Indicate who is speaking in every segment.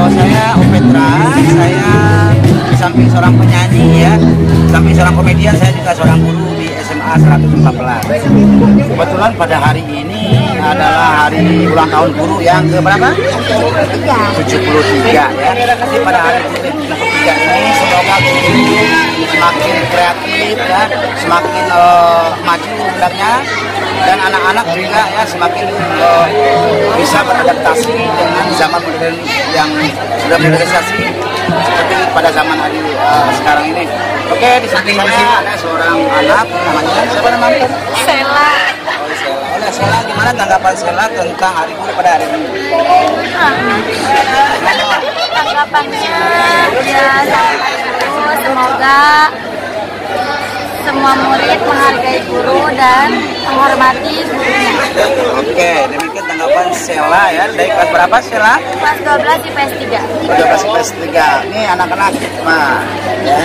Speaker 1: Saya Opetra, saya di samping seorang penyanyi ya, di samping seorang komedian, saya juga seorang guru di SMA 114. Kebetulan pada hari ini adalah hari ulang tahun guru yang ke berapa? 73 ya. Jadi pada hari ketiga ini semoga guru semakin kreatif ya, semakin maju hendaknya, dan anak-anak juga ya semakin bisa beradaptasi dengan zaman modern yang sudah modernisasi seperti pada zaman hari sekarang ini. Oke, di samping saya ada seorang anak, namanya siapa namanya?
Speaker 2: Sela.
Speaker 1: Oh, Sela. Oleh Sela, gimana tanggapan Sela tentang hari guru pada hari ini?
Speaker 2: Tanggapannya ya semoga semua murid menghargai guru dan menghormati gurunya.
Speaker 1: Oke, demikian tanggapan Sela ya. Dari kelas berapa Sela?
Speaker 2: Kelas 12 IPS 3.
Speaker 1: 12 IPS 3. Ini anak-anak mah ya.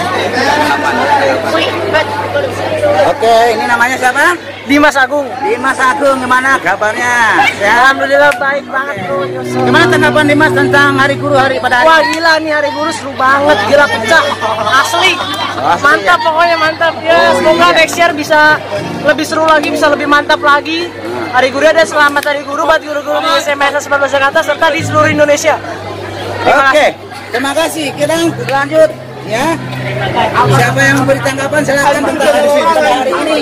Speaker 1: Oke, ini namanya siapa?
Speaker 3: Dimas Agung.
Speaker 1: Dimas Agung, gimana kabarnya? Ya.
Speaker 3: Alhamdulillah baik banget bro.
Speaker 1: Gimana tanggapan Dimas tentang hari guru hari pada hari?
Speaker 3: Wah gila nih hari guru seru banget, gila pecah, asli. Mantap ya? Pokoknya mantap ya. Semoga next year bisa lebih seru lagi, bisa lebih mantap lagi. Hari guru ada selamat hari guru buat guru-guru di SMA 114 Jakarta serta di seluruh Indonesia.
Speaker 1: Oke, terima kasih. Kita lanjut ya. Siapa yang memberi tanggapan silakan tentang hari guru pada hari ini.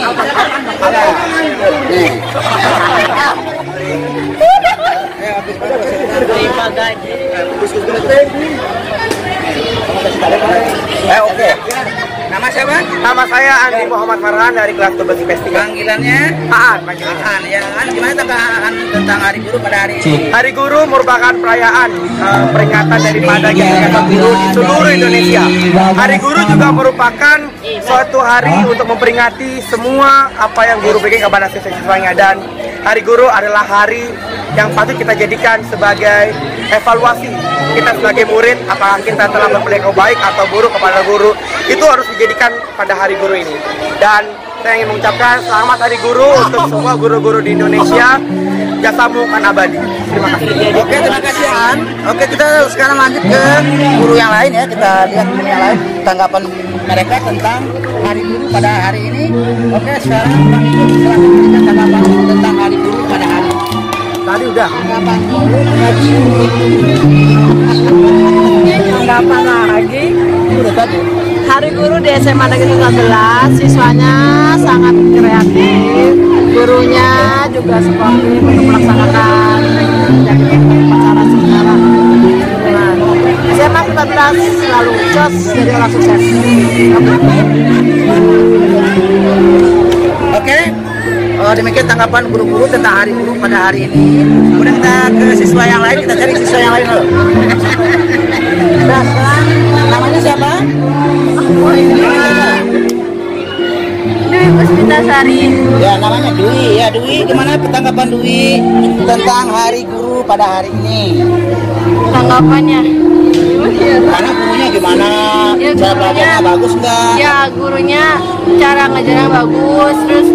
Speaker 3: Terima gaji.
Speaker 1: Oke. Nama siapa?
Speaker 3: Nama saya Andi Muhammad Farhan dari kelas 12 IPS 3.
Speaker 1: Panggilannya?
Speaker 3: Aan.
Speaker 1: Aan ya. Gimana tentang hari guru pada hari ini?
Speaker 3: Hari Guru merupakan perayaan peringatan daripada kegiatan guru di seluruh Indonesia. Hari Guru juga merupakan suatu hari untuk memperingati semua apa yang guru berikan kepada siswa-siswanya, dan Hari Guru adalah hari yang patut kita jadikan sebagai evaluasi kita sebagai murid, apakah kita telah berperilaku baik atau buruk kepada guru. Itu harus dijadikan pada Hari Guru ini. Dan saya ingin mengucapkan selamat Hari Guru untuk semua guru-guru di Indonesia. Jasamu kan abadi. Terima kasih.
Speaker 1: Oke, terima kasih An. Oke, kita sekarang lanjut ke guru yang lain ya. Kita lihat guru yang lain, tanggapan mereka tentang Hari Guru pada hari ini. Oke, sekarang selanjutnya tanggapan tentang Hari Guru pada hari ini.
Speaker 3: Tadi udah.
Speaker 1: Tanggapan
Speaker 3: lagi.
Speaker 1: udah tadi.
Speaker 3: Hari Guru di SMA Negeri 13, siswanya sangat kreatif, gurunya juga sportif untuk melaksanakan upacara secara lingkungan. SMA 14 selalu jos jadi orang sukses.
Speaker 1: Oke. Demikian tanggapan guru-guru tentang Hari Guru pada hari ini. Kemudian kita ke siswa yang lain, kita cari siswa yang lain dulu. Nah, sekarang namanya siapa?
Speaker 2: Dwi Puspitasari.
Speaker 1: Ya, namanya Dwi. Ya, Dwi, gimana tanggapan Dwi tentang Hari Guru pada hari ini?
Speaker 2: Tanggapannya?
Speaker 1: Karena gurunya gimana?
Speaker 2: Ya,
Speaker 1: Cara belajarnya bagus nggak?
Speaker 2: Ya, gurunya cara ngajarnya bagus. Terus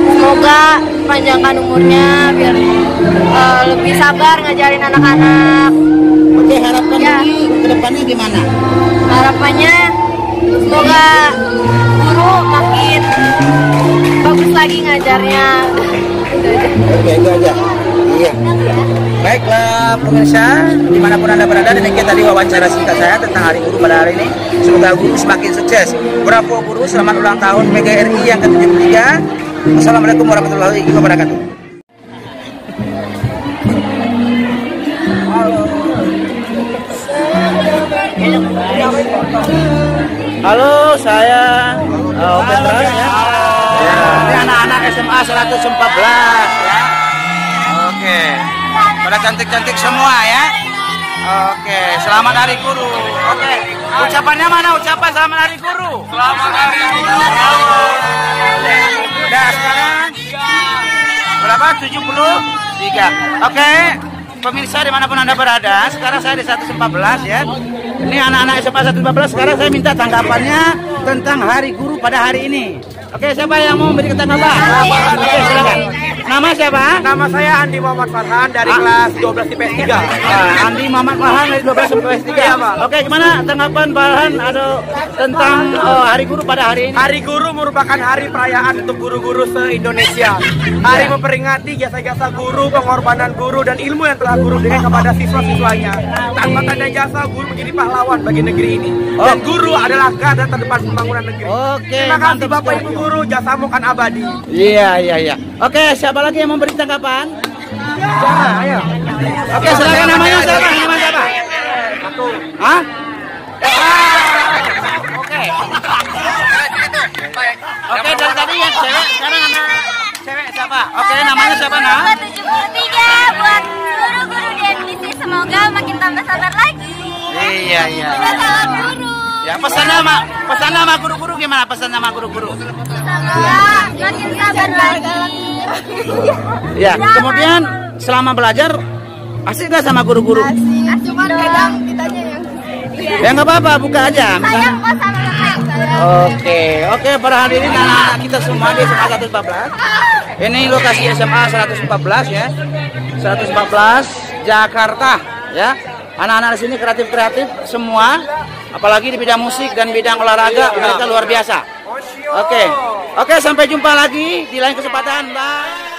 Speaker 2: semoga panjangkan umurnya biar lebih sabar ngajarin anak-anak.
Speaker 1: Oke, harapan
Speaker 2: Ya.
Speaker 1: Dwi ke depannya gimana?
Speaker 2: Harapannya semoga guru makin bagus lagi ngajarnya.
Speaker 1: Oke, itu aja. Iya. Baiklah pemirsa, dimanapun Anda berada, demikian tadi wawancara singkat saya tentang Hari Guru pada hari ini. Semoga guru semakin sukses. Bravo guru, selamat ulang tahun PGRI yang ke-73. Wassalamualaikum warahmatullahi wabarakatuh. Halo, saya Petra ya. Ini anak-anak SMA 114 ya. Oke. Pada cantik-cantik semua ya. Oke, selamat Hari Guru. Oke. Ucapannya mana? Ucapan selamat Hari Guru. Selamat Hari Guru. Udah sekarang berapa? 73. Oke. Pemirsa dimanapun Anda berada, sekarang saya di 114 ya. Ini anak-anak SMA 114. Sekarang saya minta tanggapannya tentang Hari Guru pada hari ini. Oke, siapa yang mau memberikan tanggapan? Oke, silakan. Nama siapa?
Speaker 3: Nama saya Andi Muhammad Farhan dari kelas 12 IPS 3.
Speaker 1: Andi Muhammad Farhan dari 12 IPS 3.
Speaker 3: Iya, Pak.
Speaker 1: Oke, gimana tanggapan Farhan ada tentang Hari Guru pada hari ini?
Speaker 3: Hari Guru merupakan hari perayaan untuk guru-guru se-Indonesia. Hari memperingati jasa-jasa guru, pengorbanan guru, dan ilmu yang telah guru berikan kepada siswa-siswanya. Tanpa tanda jasa, guru menjadi pahlawan bagi negeri ini. Dan guru adalah garda terdepan pembangunan negeri.
Speaker 1: Oke,
Speaker 3: Terima kasih
Speaker 1: mantap
Speaker 3: Bapak
Speaker 1: sekali.
Speaker 3: Ibu Guru, jasamu kan abadi.
Speaker 1: Iya. Oke, siapa lagi yang memberi tanggapan?
Speaker 3: Ayo.
Speaker 1: Oke, silakan namanya siapa? Nama siapa? Hah? Oke, dari tadi yang cewek, sekarang anak cewek siapa? Oke, namanya siapa, Nak?
Speaker 2: 73 buat guru-guru di NBC, semoga makin tambah sabar lagi.
Speaker 1: Iya.
Speaker 2: Salam guru.
Speaker 1: Ya, pesan sama guru-guru gimana? Pesan sama guru-guru.
Speaker 2: Semoga makin sabar lagi.
Speaker 1: Ya, kemudian selama belajar asik gak sama guru-guru?
Speaker 2: Cuma kadang kitanya yang
Speaker 1: Ya nggak apa-apa, buka aja.
Speaker 2: sayang kok sama teman.
Speaker 1: Oke, para hadirin anak-anak kita semua di SMA 114. Ini lokasi SMA 114 ya. 114 Jakarta ya. Anak-anak di sini kreatif semua, apalagi di bidang musik dan bidang olahraga mereka luar biasa. Oke, sampai jumpa lagi di lain kesempatan. Bye.